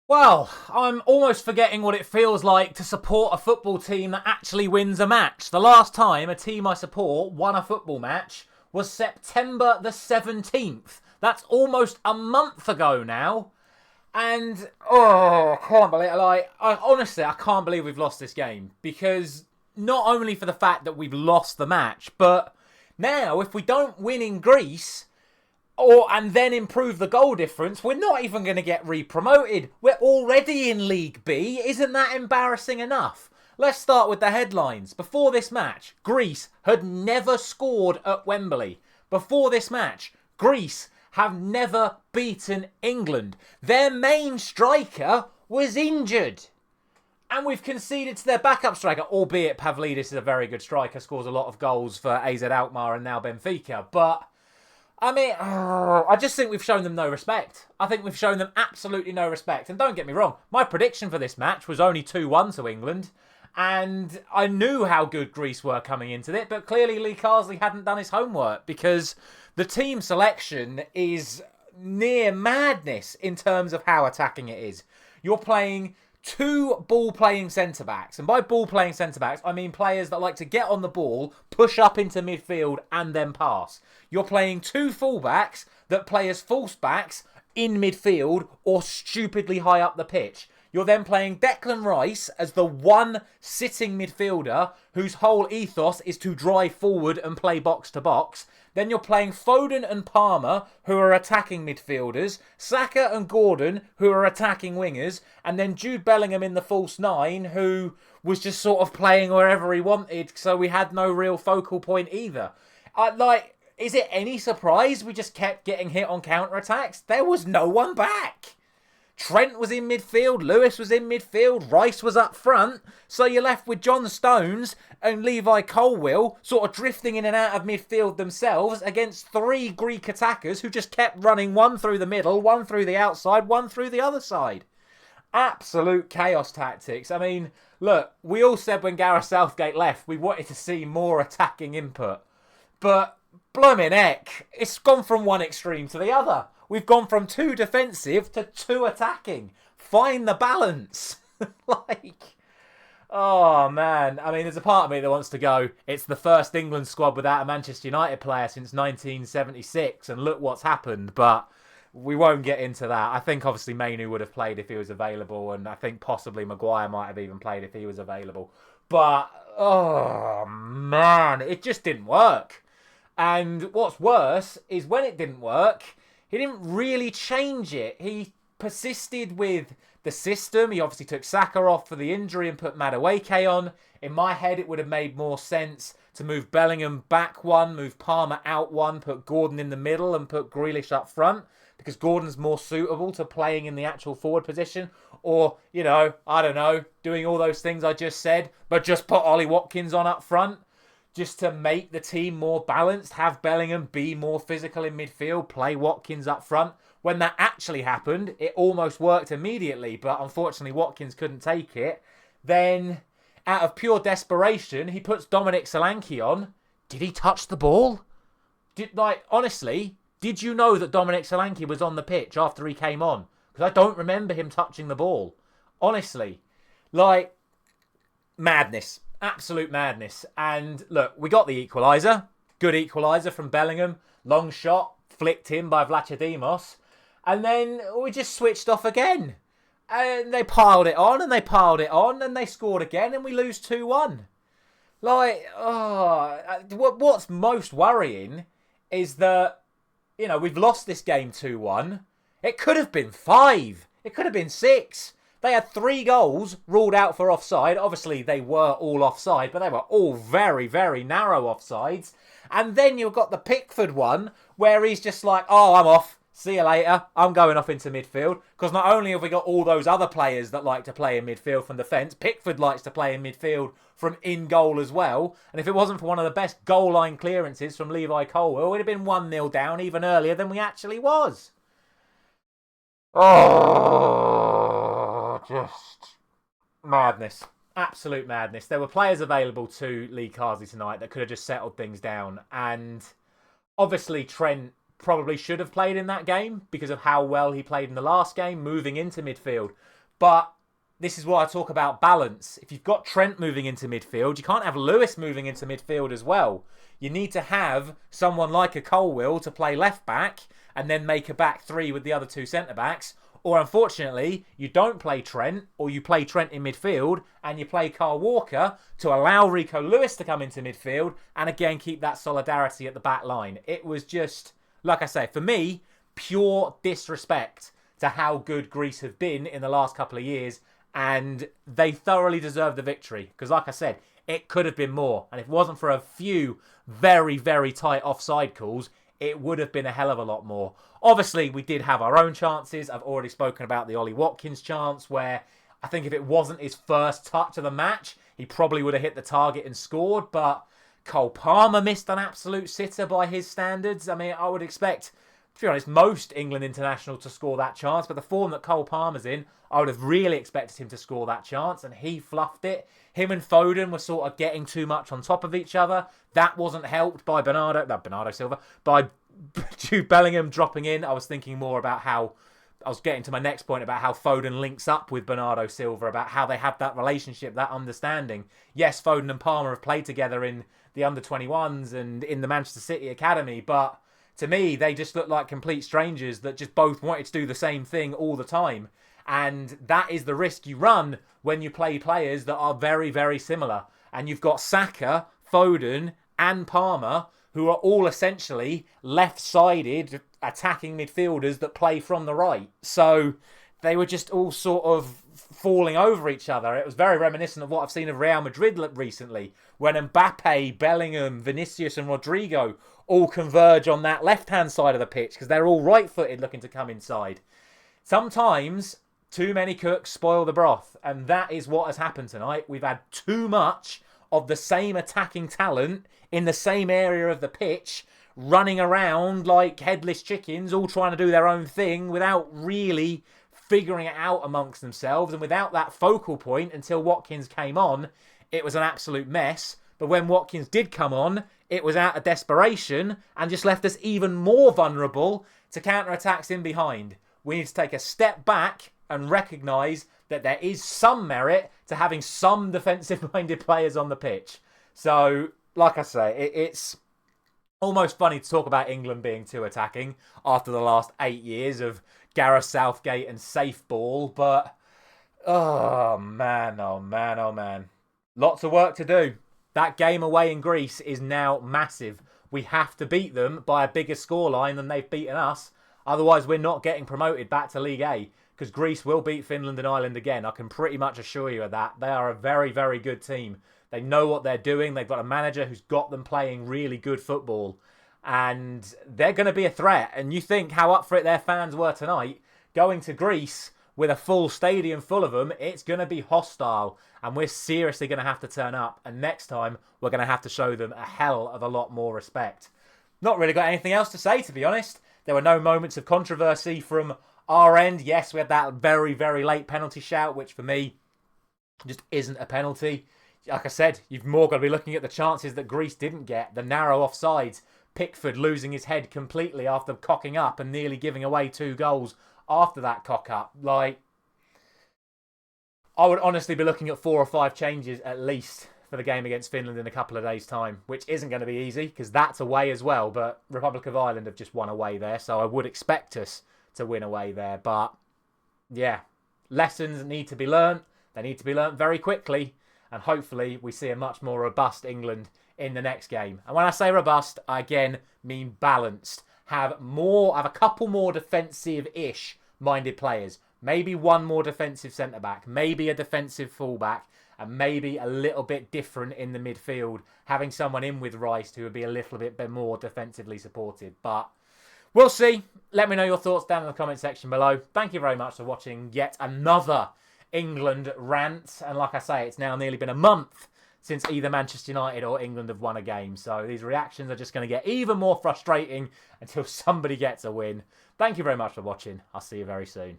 Well, I'm almost forgetting what it feels like to support a football team that actually wins a match. The last time a team I support won a football match was September the 17th. That's almost a month ago now. And, I can't believe it. Honestly, I can't believe we've lost this game. Because not only for the fact that we've lost the match, but now if we don't win in Greece, and then improve the goal difference, we're not even going to get re-promoted. We're already in League B. Isn't that embarrassing enough? Let's start with the headlines. Before this match, Greece had never scored at Wembley. Before this match, Greece have never beaten England. Their main striker was injured. And we've conceded to their backup striker, albeit Pavlidis is a very good striker, scores a lot of goals for AZ Alkmaar and now Benfica. But I mean, I just think we've shown them no respect. I think we've shown them absolutely no respect. And don't get me wrong, my prediction for this match was only 2-1 to England. And I knew how good Greece were coming into it, but clearly Lee Carsley hadn't done his homework because the team selection is near madness in terms of how attacking it is. You're playing two ball-playing centre-backs. And by ball-playing centre-backs, I mean players that like to get on the ball, push up into midfield, and then pass. You're playing two full-backs that play as false-backs in midfield or stupidly high up the pitch. You're then playing Declan Rice as the one sitting midfielder whose whole ethos is to drive forward and play box-to-box. Then you're playing Foden and Palmer, who are attacking midfielders, Saka and Gordon, who are attacking wingers, and then Jude Bellingham in the false nine, who was just sort of playing wherever he wanted, so we had no real focal point either. Is it any surprise we just kept getting hit on counter-attacks? There was no one back. Trent was in midfield, Lewis was in midfield, Rice was up front, so you're left with John Stones and Levi Colwill sort of drifting in and out of midfield themselves against three Greek attackers who just kept running one through the middle, one through the outside, one through the other side. Absolute chaos tactics. I mean, look, we all said when Gareth Southgate left we wanted to see more attacking input, but blooming heck, it's gone from one extreme to the other. We've gone from two defensive to two attacking. Find the balance. Oh man. I mean, there's a part of me that wants to go, it's the first England squad without a Manchester United player since 1976, and look what's happened. But we won't get into that. I think obviously Mainu would have played if he was available, and I think possibly Maguire might have even played if he was available. But, oh man, it just didn't work. And what's worse is when it didn't work, he didn't really change it. He persisted with the system. He obviously took Saka off for the injury and put Madueke on. In my head, it would have made more sense to move Bellingham back one, move Palmer out one, put Gordon in the middle and put Grealish up front, because Gordon's more suitable to playing in the actual forward position. Or, I don't know, doing all those things I just said, but just put Ollie Watkins on up front, just to make the team more balanced, have Bellingham be more physical in midfield, play Watkins up front. When that actually happened, it almost worked immediately, but unfortunately Watkins couldn't take it. Then, out of pure desperation, he puts Dominic Solanke on. Did he touch the ball? Honestly, did you know that Dominic Solanke was on the pitch after he came on? Because I don't remember him touching the ball. Honestly. Madness. Absolute madness. And look, we got the equaliser. Good equaliser from Bellingham. Long shot, flicked in by Vlachodimos. And then we just switched off again. And they piled it on, and they piled it on, and they scored again, and we lose 2-1. What's most worrying is that, we've lost this game 2-1. It could have been 5. It could have been 6. They had 3 goals ruled out for offside. Obviously, they were all offside, but they were all very, very narrow offsides. And then you've got the Pickford one, where he's just like, oh, I'm off. See you later. I'm going off into midfield. Because not only have we got all those other players that like to play in midfield from the fence, Pickford likes to play in midfield from in goal as well. And if it wasn't for one of the best goal line clearances from Levi Colwill, it would have been 1-0 down even earlier than we actually was. Oh, just madness. Absolute madness. There were players available to Lee Carsley tonight that could have just settled things down. And obviously Trent probably should have played in that game because of how well he played in the last game, moving into midfield. But this is what I talk about balance. If you've got Trent moving into midfield, you can't have Lewis moving into midfield as well. You need to have someone like a Colwill to play left back and then make a back three with the other two centre-backs. Or unfortunately, you don't play Trent, or you play Trent in midfield and you play Kyle Walker to allow Rico Lewis to come into midfield and again keep that solidarity at the back line. It was just, like I say, for me, pure disrespect to how good Greece have been in the last couple of years, and they thoroughly deserve the victory because, like I said, it could have been more. And if it wasn't for a few very, very tight offside calls, it would have been a hell of a lot more. Obviously, we did have our own chances. I've already spoken about the Ollie Watkins chance where I think if it wasn't his first touch of the match, he probably would have hit the target and scored. But Cole Palmer missed an absolute sitter by his standards. I mean, I would expect, to be honest, most England international to score that chance. But the form that Cole Palmer's in, I would have really expected him to score that chance. And he fluffed it. Him and Foden were sort of getting too much on top of each other. That wasn't helped by Bernardo Silva, by Jude Bellingham dropping in. I was thinking more about how, I was getting to my next point about how Foden links up with Bernardo Silva, about how they have that relationship, that understanding. Yes, Foden and Palmer have played together in the under-21s and in the Manchester City Academy, but to me, they just look like complete strangers that just both wanted to do the same thing all the time. And that is the risk you run when you play players that are very, very similar. And you've got Saka, Foden and Palmer, who are all essentially left-sided attacking midfielders that play from the right. So they were just all sort of falling over each other. It was very reminiscent of what I've seen of Real Madrid recently, when Mbappe, Bellingham, Vinicius and Rodrigo all converge on that left-hand side of the pitch because they're all right-footed looking to come inside. Sometimes too many cooks spoil the broth, and that is what has happened tonight. We've had too much of the same attacking talent in the same area of the pitch, running around like headless chickens, all trying to do their own thing without really figuring it out amongst themselves. And without that focal point until Watkins came on, it was an absolute mess. But when Watkins did come on, it was out of desperation and just left us even more vulnerable to counter-attacks in behind. We need to take a step back and recognise that there is some merit to having some defensive-minded players on the pitch. So, like I say, it's almost funny to talk about England being too attacking after the last 8 years of Gareth Southgate and safe ball. But, oh man, oh man, oh man. Lots of work to do. That game away in Greece is now massive. We have to beat them by a bigger scoreline than they've beaten us. Otherwise, we're not getting promoted back to League A. Because Greece will beat Finland and Ireland again. I can pretty much assure you of that. They are a very, very good team. They know what they're doing. They've got a manager who's got them playing really good football. And they're going to be a threat. And you think how up for it their fans were tonight. Going to Greece with a full stadium full of them, it's going to be hostile. And we're seriously going to have to turn up. And next time, we're going to have to show them a hell of a lot more respect. Not really got anything else to say, to be honest. There were no moments of controversy from our end. Yes, we had that very, very late penalty shout, which for me just isn't a penalty. Like I said, you've more got to be looking at the chances that Greece didn't get. The narrow offsides. Pickford losing his head completely after cocking up and nearly giving away 2 goals after that cock up. Like, I would honestly be looking at 4 or 5 changes at least for the game against Finland in a couple of days' time, which isn't going to be easy because that's away as well. But Republic of Ireland have just won away there, so I would expect us to win away there. But yeah, lessons need to be learnt. They need to be learnt very quickly, and hopefully we see a much more robust England in the next game. And when I say robust, I again mean balanced. Have a couple more defensive-ish minded players. Maybe one more defensive centre-back, maybe a defensive full-back, and maybe a little bit different in the midfield, having someone in with Rice who would be a little bit more defensively supported. But we'll see. Let me know your thoughts down in the comment section below. Thank you very much for watching yet another England rant. And like I say, it's now nearly been a month since either Manchester United or England have won a game. So these reactions are just going to get even more frustrating until somebody gets a win. Thank you very much for watching. I'll see you very soon.